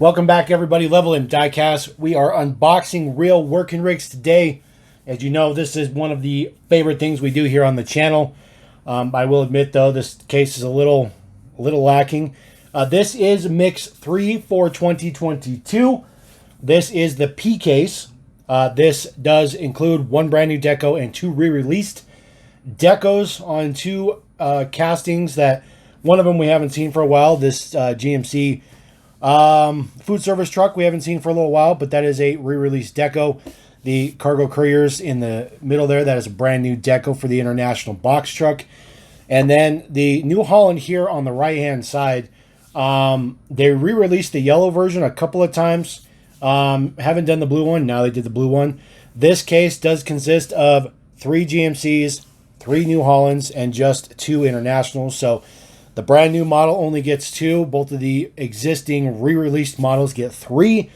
Welcome back, everybody. LevelM Diecast. We are unboxing real working rigs today. As you know, this is one of the favorite things we do here on the channel. I will admit, though, this case is a little lacking. This is Mix 3 for 2022. This is the P case. This does include one brand new deco and two re-released decos on two castings that one of them we haven't seen for a while. This GMC food service truck we haven't seen for a little while, but that is a re-released deco. The cargo couriers in the middle there, that is a brand new deco for the international box truck. And then the New Holland here on the right hand side, they re-released the yellow version a couple of times. Haven't done the blue one. Now they did the blue one. This case does consist of 3 GMCs, 3 New Hollands, and just 2 internationals. So the brand new model only gets 2. Both of the existing re-released models get 3,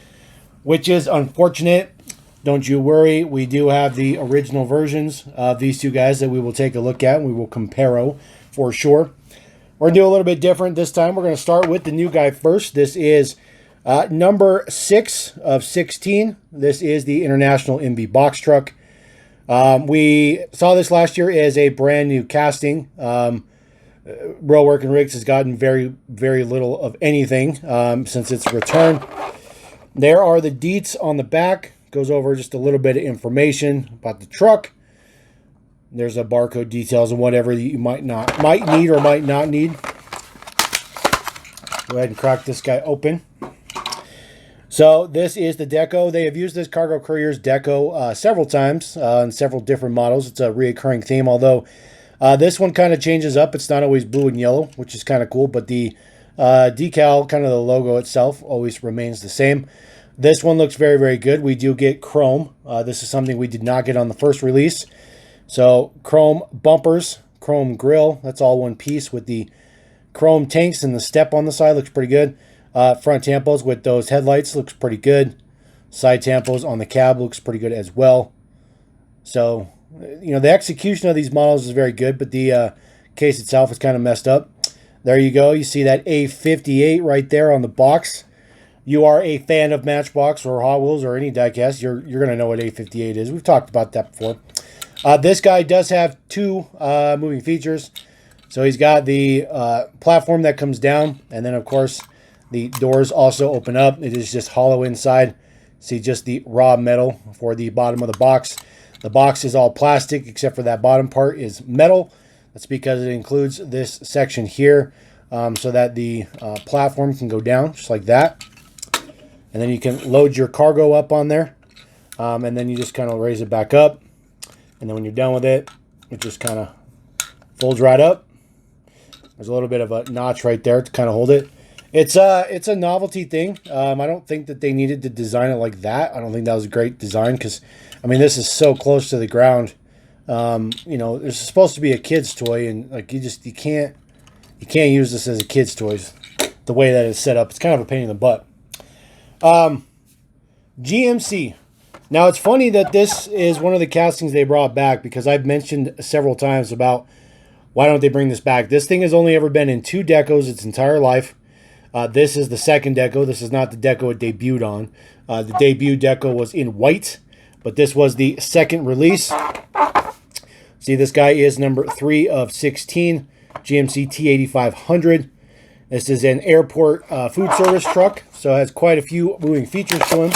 which is unfortunate. Don't you worry. We do have the original versions of these two guys that we will take a look at. And we will compare for sure. We're going to do a little bit different this time. We're going to start with the new guy first. This is number 6 of 16. This is the International MB box truck. We saw this last year as a brand new casting. Real Working Rigs has gotten very, very little of anything since its return. There are the deets on the back. Goes over just a little bit of information about the truck. There's a barcode details and whatever you might need or might not need. Go ahead and crack this guy open. So this is the deco. They have used this Cargo Couriers deco several times in several different models. It's a reoccurring theme, although this one kind of changes up. It's not always blue and yellow, which is kind of cool, but the decal, kind of the logo itself, always remains the same. This one looks very, very good. We do get chrome. This is something we did not get on the first release. So chrome bumpers, chrome grill, that's all one piece with the chrome tanks and the step on the side. Looks pretty good. Front tampos with those headlights looks pretty good. Side tampos on the cab looks pretty good as well. So, you know, the execution of these models is very good, but the case itself is kind of messed up. There you go. You see that A58 right there on the box. You are a fan of Matchbox or Hot Wheels or any diecast, you're going to know what A58 is. We've talked about that before. This guy does have 2 moving features. So he's got the platform that comes down, and then, of course, the doors also open up. It is just hollow inside. See just the raw metal for the bottom of the box. The box is all plastic except for that bottom part is metal. That's because it includes this section here so that the platform can go down just like that. And then you can load your cargo up on there. And then you just kind of raise it back up. And then when you're done with it, it just kind of folds right up. There's a little bit of a notch right there to kind of hold it. It's a novelty thing. I don't think that they needed to design it like that. I don't think that was a great design because, I mean, this is so close to the ground. You know, it's supposed to be a kid's toy, and like you can't use this as a kid's toy. The way that it's set up, it's kind of a pain in the butt. GMC. Now it's funny that this is one of the castings they brought back because I've mentioned several times about why don't they bring this back. This thing has only ever been in 2 decos its entire life. This is the second deco. This is not the deco it debuted on. The debut deco was in white, but this was the second release. See, this guy is number 3 of 16, GMC T8500. This is an airport food service truck, so it has quite a few moving features to him.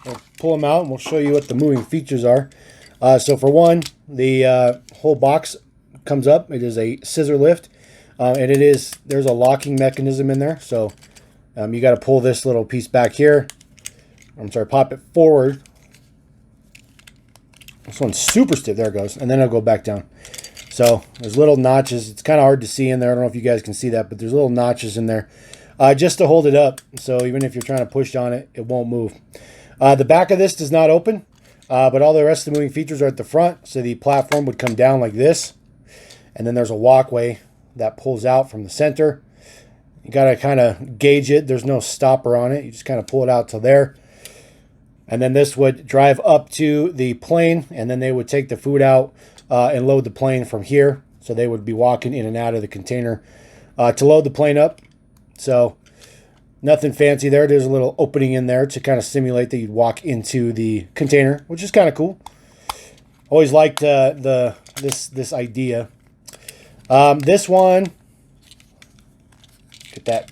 We'll pull them out, and we'll show you what the moving features are. So for one, the whole box comes up. It is a scissor lift. And there's a locking mechanism in there. So you got to pull this little piece back here. Pop it forward. This one's super stiff. There it goes. And then it'll go back down. So there's little notches. It's kind of hard to see in there. I don't know if you guys can see that, but there's little notches in there just to hold it up. So even if you're trying to push on it, it won't move. The back of this does not open, but all the rest of the moving features are at the front. So the platform would come down like this. And then there's a walkway that pulls out from the center. You got to kind of gauge it. There's no stopper on it. You just kind of pull it out to there. And then this would drive up to the plane, and then they would take the food out and load the plane from here. So they would be walking in and out of the container to load the plane up. So Nothing fancy there. There's a little opening in there to kind of simulate that you'd walk into the container, which is kind of cool. Always liked this idea. This one, get that.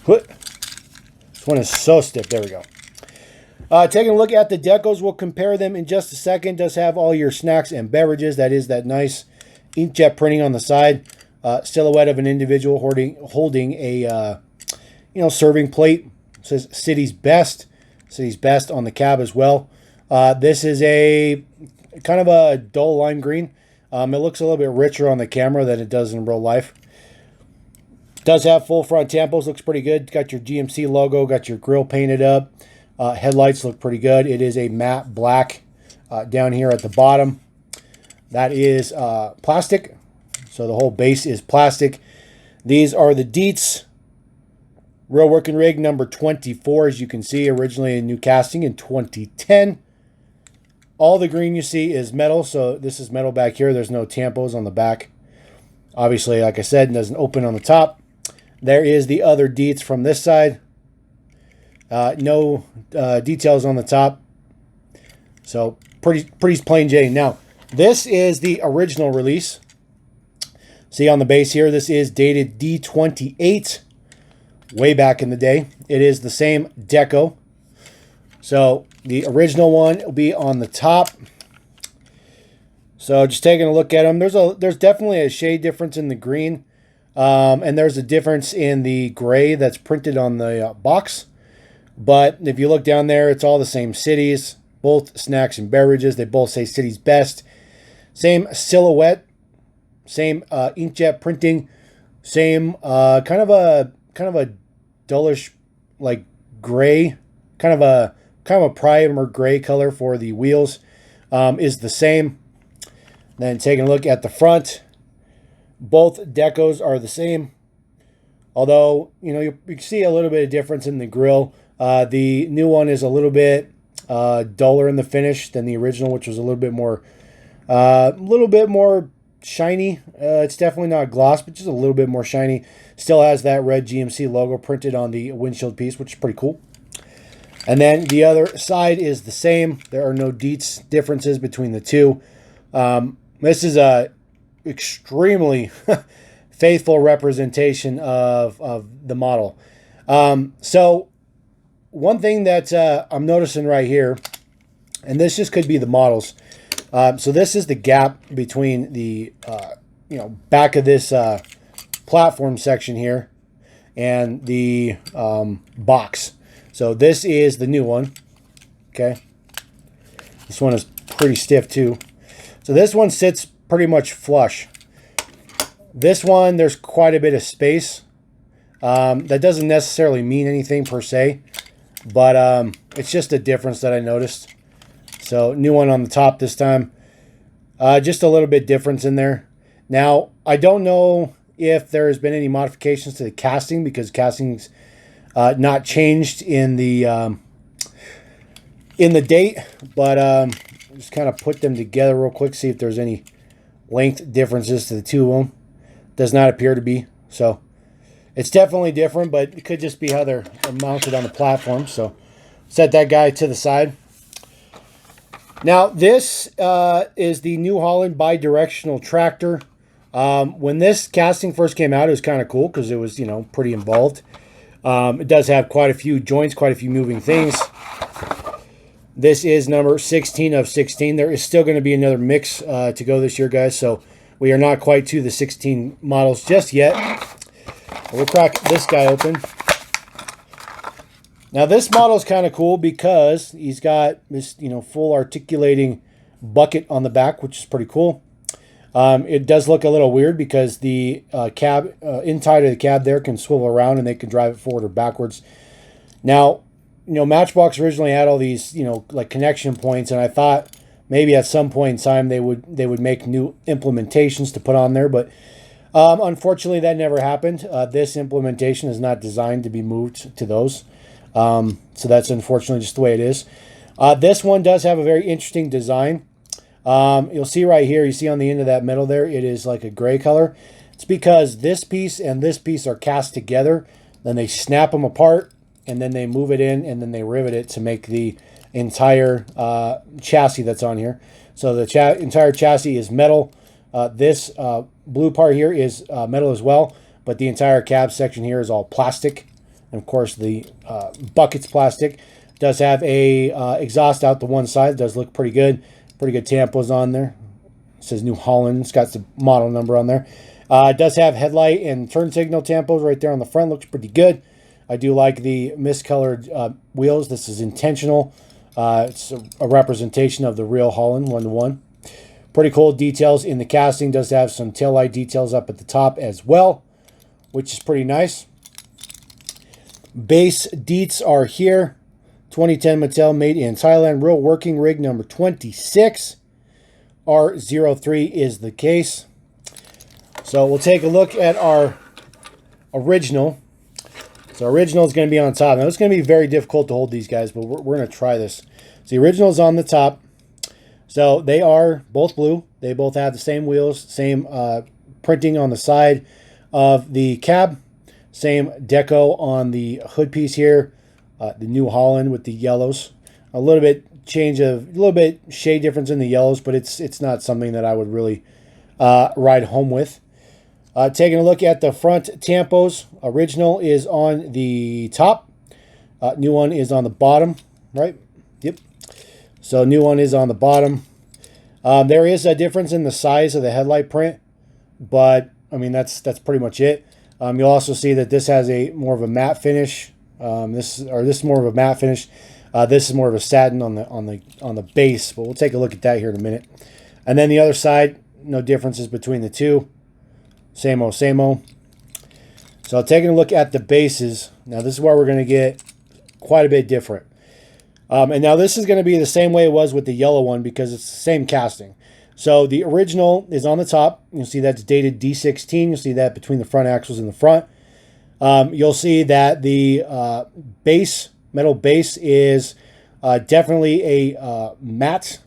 This one is so stiff. There we go. Taking a look at the decos, we'll compare them in just a second. Does have all your snacks and beverages. That is that nice inkjet printing on the side. Silhouette of an individual holding a serving plate. It says City's Best. City's Best on the cab as well. This is a kind of a dull lime green. It looks a little bit richer on the camera than it does in real life. Does have full front tampos. Looks pretty good. Got your GMC logo. Got your grille painted up. Headlights look pretty good. It is a matte black down here at the bottom. That is plastic. So the whole base is plastic. These are the Dietz Real Working Rig number 24, as you can see, originally a new casting in 2010. All the green you see is metal, so this is metal back here. There's no tampos on the back. Obviously, like I said, it doesn't open on the top. There is the other Dietz from this side. No details on the top. So pretty plain Jane. Now, this is the original release. See on the base here, this is dated D28, way back in the day. It is the same deco. So the original one will be on the top. So just taking a look at them, there's definitely a shade difference in the green, and there's a difference in the gray that's printed on the box. But if you look down there, it's all the same cities, both snacks and beverages. They both say City's Best. Same silhouette, same inkjet printing, same kind of a dullish like gray, kind of a primer gray color for the wheels is the same. Then taking a look at the front, both decos are the same. Although, you can see a little bit of difference in the grille. The new one is a little bit duller in the finish than the original, which was a little bit more shiny. It's definitely not gloss, but just a little bit more shiny. Still has that red GMC logo printed on the windshield piece, which is pretty cool. And then the other side is the same. There are no Dietz differences between the two. This is a extremely faithful representation of the model. So one thing that I'm noticing right here, and this just could be the models. So this is the gap between the back of this platform section here and the box. So this is the new one. Okay, this one is pretty stiff too. So this one sits pretty much flush. This one, there's quite a bit of space. That doesn't necessarily mean anything per se, but it's just a difference that I noticed. So new one on the top this time. Just a little bit difference in there. Now, I don't know if there has been any modifications to the casting, because casting's not changed in the date, but just kind of put them together real quick, see if there's any length differences to the two of them. Does not appear to be. So it's definitely different, but it could just be how they're mounted on the platform. So set that guy to the side. Now, this is the New Holland bi-directional tractor. When this casting first came out, it was kind of cool because it was, pretty involved. It does have quite a few joints, quite a few moving things. This is number 16 of 16. There is still going to be another mix to go this year, guys. So we are not quite to the 16 models just yet. We'll crack this guy open. Now, this model is kind of cool because he's got this, full articulating bucket on the back, which is pretty cool. It does look a little weird because the cab, inside of the cab there can swivel around and they can drive it forward or backwards. Now, Matchbox originally had all these, like connection points, and I thought maybe at some point in time they would make new implementations to put on there, but unfortunately that never happened. This implementation is not designed to be moved to those. So that's unfortunately just the way it is. This one does have a very interesting design. You'll see right here, you see on the end of that metal there, it is like a gray color. It's because this piece and this piece are cast together Then they snap them apart, and then they move it in, and then they rivet it to make the entire chassis that's on here. So the entire chassis is metal. This blue part here is metal as well, but the entire cab section here is all plastic. And of course, the bucket's plastic. Does have a exhaust out to one side. Does look pretty good. Pretty good tampos on there. It says New Holland. It's got the model number on there. It does have headlight and turn signal tampos right there on the front. Looks pretty good. I do like the miscolored wheels. This is intentional. It's a representation of the real Holland 1-to-1. Pretty cool details in the casting. Does have some taillight details up at the top as well, which is pretty nice. Base deets are here. 2010 Mattel, made in Thailand. Real working rig number 26. R03 is the case. So we'll take a look at our original. So original is going to be on top. Now it's going to be very difficult to hold these guys, but we're going to try this. So the original is on the top. So they are both blue. They both have the same wheels, same printing on the side of the cab, same deco on the hood piece here. The New Holland with the yellows. A little bit shade difference in the yellows, but it's not something that I would really ride home with. Taking a look at the front tampos, original is on the top. New one is on the bottom, right? Yep. So new one is on the bottom. There is a difference in the size of the headlight print, but I mean that's pretty much it. You'll also see that this has a more of a matte finish. This is more of a matte finish. This is more of a satin on the base, but we'll take a look at that here in a minute. And then the other side, no differences between the two. Same-o, same-o. So taking a look at the bases, now this is where we're going to get quite a bit different. And now this is going to be the same way it was with the yellow one because it's the same casting. So the original is on the top. You'll see that's dated D16. You'll see that between the front axles in the front. You'll see that the metal base is definitely a matte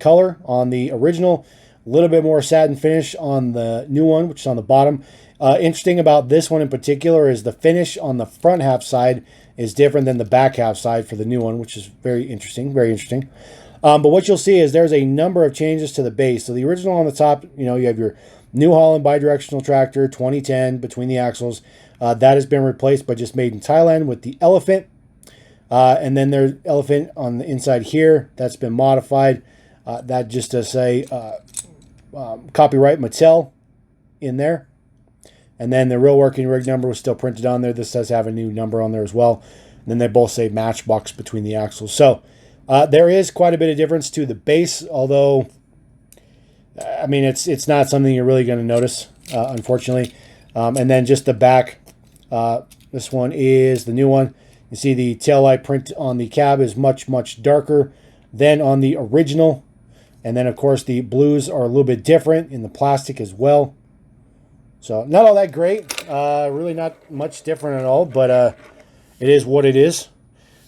color on the original. A little bit more satin finish on the new one, which is on the bottom. Interesting about this one in particular is the finish on the front half side is different than the back half side for the new one, which is very interesting, very interesting. But what you'll see is there's a number of changes to the base. So the original on the top, you have your New Holland bidirectional tractor, 2010 between the axles. That has been replaced by just made in Thailand with the elephant. And then there's elephant on the inside here. That's been modified. That just does say copyright Mattel in there. And then the real working rig number was still printed on there. This does have a new number on there as well. And then they both say Matchbox between the axles. So there is quite a bit of difference to the base, although, I mean, it's not something you're really going to notice, unfortunately. And then just the back, this one is the new one. You see the taillight print on the cab is much, much darker than on the original. And then, of course, the blues are a little bit different in the plastic as well. So not all that great. Really not much different at all, but it is what it is.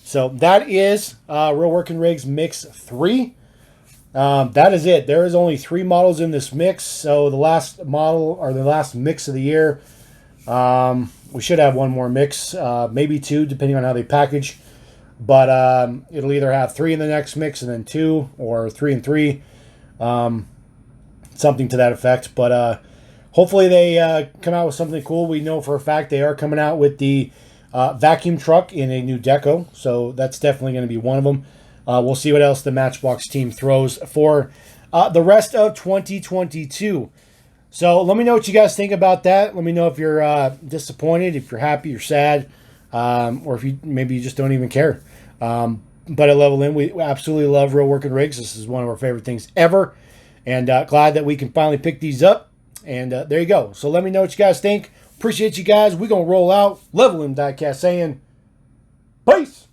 So that is Real Working Rigs Mix 3. That is it. There is only 3 models in this mix. So the last model, or the last mix of the year, we should have one more mix, maybe 2, depending on how they package. But it'll either have 3 in the next mix and then 2, or 3 and 3. Something to that effect. But hopefully they come out with something cool. We know for a fact they are coming out with the vacuum truck in a new deco. So that's definitely going to be one of them. We'll see what else the Matchbox team throws for the rest of 2022. So let me know what you guys think about that. Let me know if you're disappointed, if you're happy, you're sad, or if maybe you just don't even care. But at LevelM, we absolutely love Real Working Rigs. This is one of our favorite things ever. And glad that we can finally pick these up. And there you go. So let me know what you guys think. Appreciate you guys. We're going to roll out. LevelM Diecast saying, peace.